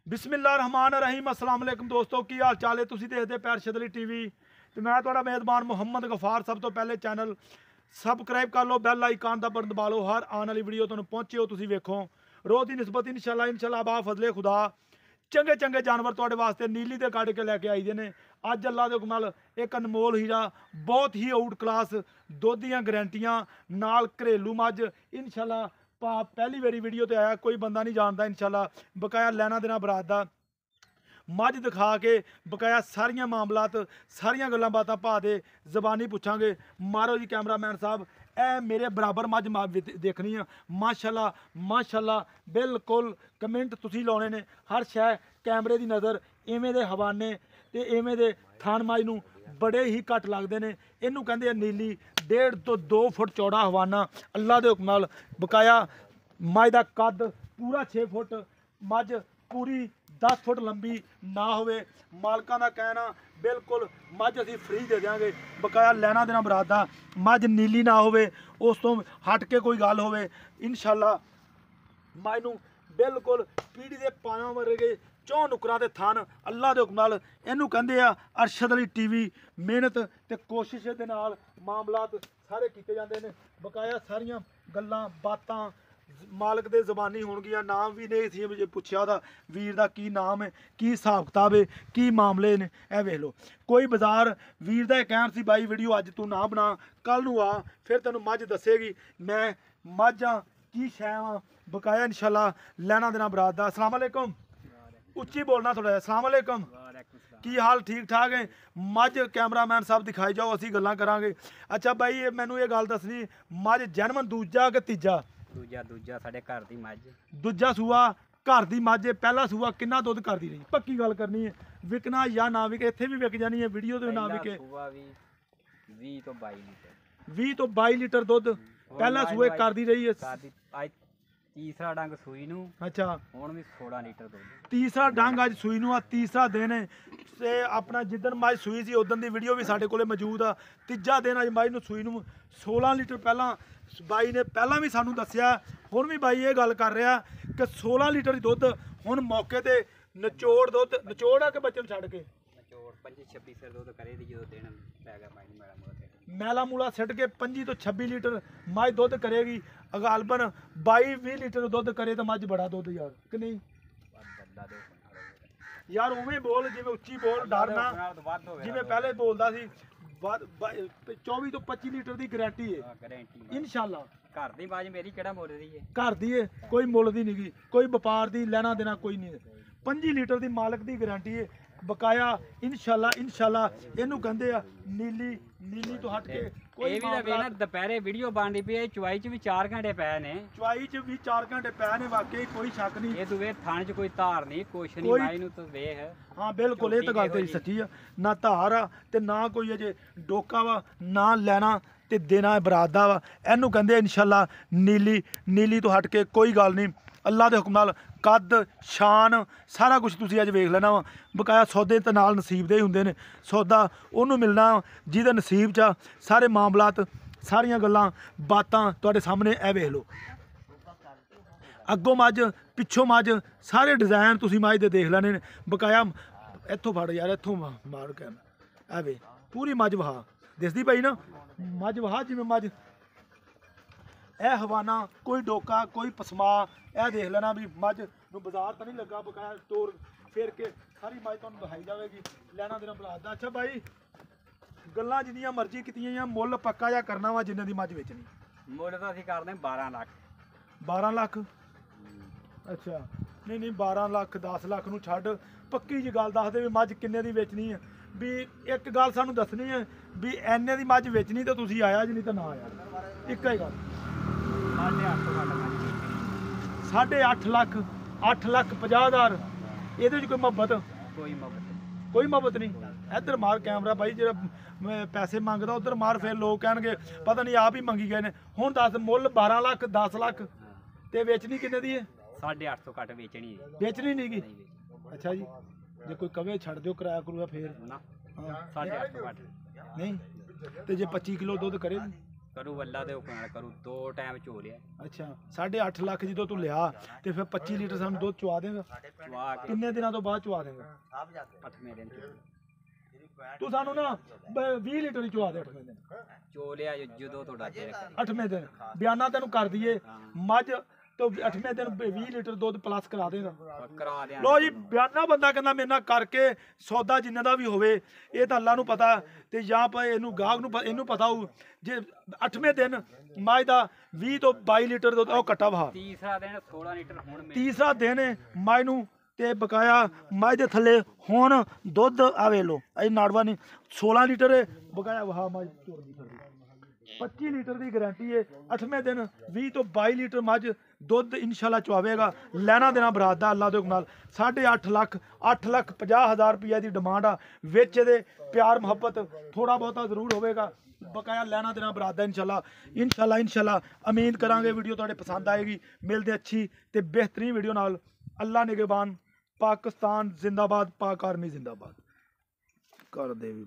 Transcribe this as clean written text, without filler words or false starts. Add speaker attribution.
Speaker 1: बिस्मिल्लाहिर्रहमानिर्रहीम अस्सलाम वालेकुम दोस्तों की हाल चाल है। तुसीं देखदे पे अरशद अली टीवी ते मैं तुहाडा मेज़बान मुहम्मद गफार। सब तो पहले चैनल सबसक्राइब कर लो, बैल आइकन दा बटन दबा लो, हर आने वाली वीडियो तुहानूं पहुंचे हो तुसीं वेखो। रोज़ की निस्बत इंशाल्लाह बा फजले खुदा चंगे चंगे जानवर तुहाडे वास्ते नीली दे कढ़ के लैके आई दे ने। अज अल्लाह दे हुक्म नाल एक अनमोल हीरा बहुत ही आउट क्लास दुध दियां गारंटियां नाल घरेलू मझ इंशाल्लाह पहली बारी वीडियो ते आया, कोई बंदा नहीं जानता इंशाल्लाह बकाया लैना देना बरात दा मझ दिखा के बकाया सारियां मामलात सारियां गल्लां बातां भा दे जबानी पुछांगे। मारो जी कैमरामैन साहब, ए मेरे बराबर मझ देखनी है। माशाल्लाह माशाल्लाह बिल्कुल कमेंट तुसीं लाने ने, हर शै कैमरे की नज़र इवें दे हवाने ते इवें दे थान मझ नूं बड़े ही घट लगते हैं। इनू कहते नीली 1.5 तो 2 फुट चौड़ा हवाना अल्लाह के हुक्म नाल बकाया मझ का कद पूरा 6 फुट, मझ पूरी 10 फुट लंबी ना होवे। मालकां दा कहना बिल्कुल मझ असीं फ्री दे देंगे, बकाया लैना देना बरात दा। मझ नीली ना होवे, उस तो हट के कोई गल होवे इंशाल्लाह मझ नूं बिल्कुल पीढ़ी दे पायां वर्गे चौं नुकरां दे थान अल्लाह दे हुक्म नाल इनू कहंदे आ अरशद अली टीवी। मेहनत ते कोशिश दे नाल मामलात सारे कीते जांदे ने। बकाया सारियां गल्लां बातां मालक दे ज़बानी होणगियां। नाम भी नहीं सी पुछया दा वीर दा की नाम है, की हिसाब किताब है, की मामले ने। ए वेख लो कोई बाजार वीर दा कहण सी बाई वीडियो अज तू ना बना, कल नूं आ फिर तैनूं मझ दसेगी मैं मझ आ की शै आ। बकाया इंशाल्लाह लैना देना बरात दा। अस्सलाम वालेकुम, उच्ची बोलना थोड़ा। अस्सलाम वालेकुम, की हाल ठीक ठाक है? मझ कैमरामैन साहब दिखाई जाओ, असीं गल्लां करांगे। अच्छा बाई मैनूं ये गल दसनी, मझ जन्म दूजा कि तीजा?
Speaker 2: दूजा साडे घर दी मझ।
Speaker 1: दूजा सूआ घर दी मझ है। पहला सूआ किन्ना दुध करदी रही? पक्की गल करनी है, विकना या ना विके, इत्थे भी विक जानी है वीडियो ते ना विके।
Speaker 2: 20 तो 22 लीटर
Speaker 1: 20 तो 22 लीटर दुध पहला सूए करदी रही है।
Speaker 2: तीसरा डंग सूई नूं।
Speaker 1: अच्छा
Speaker 2: हुण भी 16 लीटर दुध।
Speaker 1: तीसरा डंग अज सूई नूं आ, तीसरा दिन है ते अपना जिदन मझ सूई सी उदन दी वीडियो भी साडे कोले मौजूद आ। तीजा दिन अज मझ नूं सूई नूं 16 लीटर पहला बाई ने पहला भी सानूं दस्सिया, हुण भी बाई ये गल कर रहा कि 16 लीटर ही दुध हुण मौके ते नचोड़ दुध नचोड़ आ के बच्चे नूं छड्ड के
Speaker 2: नचोड़ 25-26 सिर दुध करे दी जो दिन पै गया पानी मेरा मोते
Speaker 1: मैला मूला सिट के 25 तो 26 लीटर मझ दुध करेगी। गालबन 22-20 लीटर दुध करे तो मझ बड़ा दुध यार कि नहीं यार? उवें बोल जिवें उच्ची बोल, डर ना जिवें पहले बोलदा सी। 24 तो 25 लीटर की गारंटी है इंशाल्लाह।
Speaker 2: घर दी बाज मेरी केड़ा मुल दी है?
Speaker 1: घर दी है, कोई मुल दी नहीं, कोई व्यापार दी लेना देना कोई नहीं। 25 लीटर की मालक की गारंटी है। बकाया इंशाल्लाह इंशाल्लाह इनू कहंदे आ नीली नीली तो हट के कोई
Speaker 2: भी दा वेना दोपहरे वीडियो बनदी पई है। चुवाई च भी 4 घंटे पै ने,
Speaker 1: चुवाई च भी 4 घंटे पै ने, वाकई कोई शक नहीं।
Speaker 2: ये तू वे थान च कोई धार नहीं, कुछ नहीं माई नू तो वेख।
Speaker 1: हाँ बिल्कुल ये तो गल तेरी सच्ची आ, ना धार आ ते ना कोई अजे डोका वा, ना लैना ते देना बरात दा वा। इनू कहंदे इंशाल्लाह नीली नीली तो हट के कोई गल नहीं। अल्लाह के हुक्म नाल कद शान सारा कुछ तुसीं अज वेख लेना वा। बकाया सौदे ते नाल नसीब दे ही हुंदे ने, सौदा उहनूं मिलना जिहदे नसीब च सारे मामलात सारियां गल्लां बातां तुहाडे सामने ए वेख लो। अग्गों मझ पिछों मझ सारे डिजाइन तुसीं मझ दे देख लैने ने। बकाया इत्थों फड़ यार, इत्थों मार के ए वे पूरी मझ वहा दिसदी पई ना, मझ वहा जिवें मझ ए हवाना कोई डोका कोई पसमा ए देख लेना भी मझ नूं बाजार तो नहीं लगा। बकाया तोड़ फेर के सारी मझ तुहानूं दिखाई जाएगी लैना देना बरात दा। अच्छा भाई गल्लां जिन्नियां मर्जी कीतियां मुੱਲ पक्का जा करना वा जिन्ने दी मझ वेचनी?
Speaker 2: मुੱਲ ਤਾਂ ਅਸੀਂ ਕਰਦੇ 12 ਲੱਖ।
Speaker 1: 12 ਲੱਖ? अच्छा नहीं नहीं 12 ਲੱਖ 10 ਲੱਖ ਨੂੰ ਛੱਡ, ਪੱਕੀ ਜੀ ਗੱਲ ਦੱਸ ਦੇ ਵੀ ਮੱਝ ਕਿੰਨੇ ਦੀ ਵੇਚਣੀ ਹੈ। ਵੀ ਇੱਕ ਗੱਲ ਸਾਨੂੰ ਦੱਸਣੀ ਹੈ ਵੀ ਐਨੇ ਦੀ ਮੱਝ ਵੇਚਣੀ ਤਾਂ ਤੁਸੀਂ ਆਇਆ ਜੀ, ਨਹੀਂ ਤਾਂ ਨਾ ਆਇਆ। ਇੱਕ ਹੀ ਗੱਲ 8.5 ਲੱਖ 8 ਲੱਖ 50,000 ਇਹਦੇ 'ਚ ਕੋਈ ਮੁਹੱਬਤ? ਕੋਈ ਮੁਹੱਬਤ ਨਹੀਂ। ਇੱਧਰ ਮਾਰ ਕੈਮਰਾ ਬਾਈ, ਜਿਹੜਾ ਪੈਸੇ ਮੰਗਦਾ ਉਧਰ ਮਾਰ, ਫਿਰ ਲੋਕ ਕਹਿਣਗੇ ਪਤਾ ਨਹੀਂ ਆਪ ਹੀ ਮੰਗੀ ਗਏ ਨੇ। ਹੁਣ ਦੱਸ ਮੁੱਲ 12 ਲੱਖ 10 ਲੱਖ ਤੇ ਵੇਚਣੀ ਕਿੰਨੇ ਦੀ ਹੈ?
Speaker 2: 850 ਘੱਟ ਵੇਚਣੀ ਹੈ।
Speaker 1: ਵੇਚਣੀ ਨਹੀਂ ਗੀ? ਅੱਛਾ ਜੀ, ਜੇ ਕੋਈ ਕਵੇ ਛੱਡ ਦਿਓ ਕਿਰਾਇਆ ਕਰੂਆ ਫੇਰ?
Speaker 2: ਨਾ 850 ਘੱਟ
Speaker 1: ਨਹੀਂ। ਤੇ ਜੇ 25 ਕਿਲੋ ਦੁੱਧ ਕਰੇ
Speaker 2: ਕਰੂ ਵੱਲਾ ਤੇ ਹੁਕਮ ਨਾਲ ਕਰੂ 2 ਟਾਈਮ ਚੋ ਲਿਆ
Speaker 1: ਅੱਛਾ 8.5 ਲੱਖ ਜਦੋਂ ਤੂੰ ਲਿਆ ਤੇ ਫਿਰ 25 ਲੀਟਰ ਸਾਨੂੰ ਦੁੱਧ ਚਵਾ ਦੇਗਾ
Speaker 2: ਚਵਾ ਕੇ
Speaker 1: ਕਿੰਨੇ ਦਿਨਾਂ ਤੋਂ ਬਾਅਦ ਚਵਾ ਦੇਗਾ
Speaker 2: 8ਵੇਂ ਦਿਨ
Speaker 1: ਤੂੰ ਸਾਨੂੰ ਨਾ 20 ਲੀਟਰ ਹੀ ਚਵਾ ਦੇ 8ਵੇਂ ਦਿਨ
Speaker 2: ਚੋ ਲਿਆ ਜਦੋਂ ਤੁਹਾਡਾ ਦਿਲ ਕਰੇ
Speaker 1: 8ਵੇਂ ਦਿਨ ਬਿਆਨਾ ਤੈਨੂੰ ਕਰ ਦਈਏ ਮੱਝ ਤੋਂ 8ਵੇਂ ਦਿਨ 20 ਲੀਟਰ ਦੁੱਧ ਪਲੱਸ ਕਰਾ ਦੇਗਾ
Speaker 2: ਕਰਾ ਦਿਆਂ
Speaker 1: ਲੋ ਜੀ ਬਿਆਨਾ ਬੰਦਾ ਕਹਿੰਦਾ ਮੇਰੇ ਨਾਲ ਕਰਕੇ ਸੌਦਾ ਜਿੰਨੇ ਦਾ ਵੀ ਹੋਵੇ ਇਹ ਤਾਂ ਅੱਲਾ ਨੂੰ ਪਤਾ ਤੇ ਜਾਂ ਪਏ ਇਹਨੂੰ ਗਾਹਕ ਨੂੰ ਇਹਨੂੰ ਪਤਾ ਹੋਊ ਜੇ 8ਵੇਂ ਦਿਨ ਮੱਝ ਦਾ 20 ਤੋਂ 22 ਲੀਟਰ ਦੁੱਧ ਉਹ ਕੱਟਾ ਵਹਾ
Speaker 2: ਤੀਸਰਾ ਦਿਨ 16 ਲੀਟਰ ਹੁਣ ਮਿਲ
Speaker 1: ਤੀਸਰਾ ਦਿਨ ਹੈ ਮੱਝ ਨੂੰ ਤੇ ਬਕਾਇਆ ਮੱਝ ਦੇ ਥੱਲੇ ਹੁਣ ਦੁੱਧ ਆਵੇ ਲੋ ਇਹ ਨਾੜਵਾ ਨਹੀਂ 16 ਲੀਟਰ ਹੈ ਬਕਾਇਆ ਵਹਾ ਮੱਝ ਚੋਰਦੀ ਫਿਰਦੀ 25 ਲੀਟਰ ਦੀ ਗਾਰੰਟੀ ਹੈ 8ਵੇਂ ਦਿਨ 20 ਤੋਂ 22 ਲੀਟਰ ਮੱਝ ਦੁੱਧ ਇਨਸ਼ਾਅੱਲਾ ਚਵਾਵੇਗਾ ਲੈਣਾ ਦੇਣਾ ਬਰਾਤ ਦਾ ਅੱਲਾ ਦੇ ਹੁਕਮ ਨਾਲ 8.5 ਲੱਖ 8,50,000 ਰੁਪਏ ਦੀ ਡਿਮਾਂਡ ਆ ਵਿੱਚ ਇਹਦੇ ਪਿਆਰ ਮੁਹੱਬਤ ਥੋੜਾ ਬਹੁਤਾ ਜ਼ਰੂਰ ਹੋਵੇਗਾ ਬਕਾਇਆ ਲੈਣਾ ਦੇਣਾ ਬਰਾਤ ਦਾ ਇਨਸ਼ਾਅੱਲਾ ਉਮੀਦ ਕਰਾਂਗੇ ਵੀਡੀਓ ਤੁਹਾਡੇ ਪਸੰਦ ਆਏਗੀ ਮਿਲਦੇ ਅੱਛੀ ਤੇ ਬਿਹਤਰੀਨ ਵੀਡੀਓ ਨਾਲ ਅੱਲਾ ਨਿਗਹਿਬਾਨ ਪਾਕਿਸਤਾਨ ਜ਼ਿੰਦਾਬਾਦ ਪਾਕ ਆਰਮੀ ਜ਼ਿੰਦਾਬਾਦ ਕਰ ਦੇ ਵੀ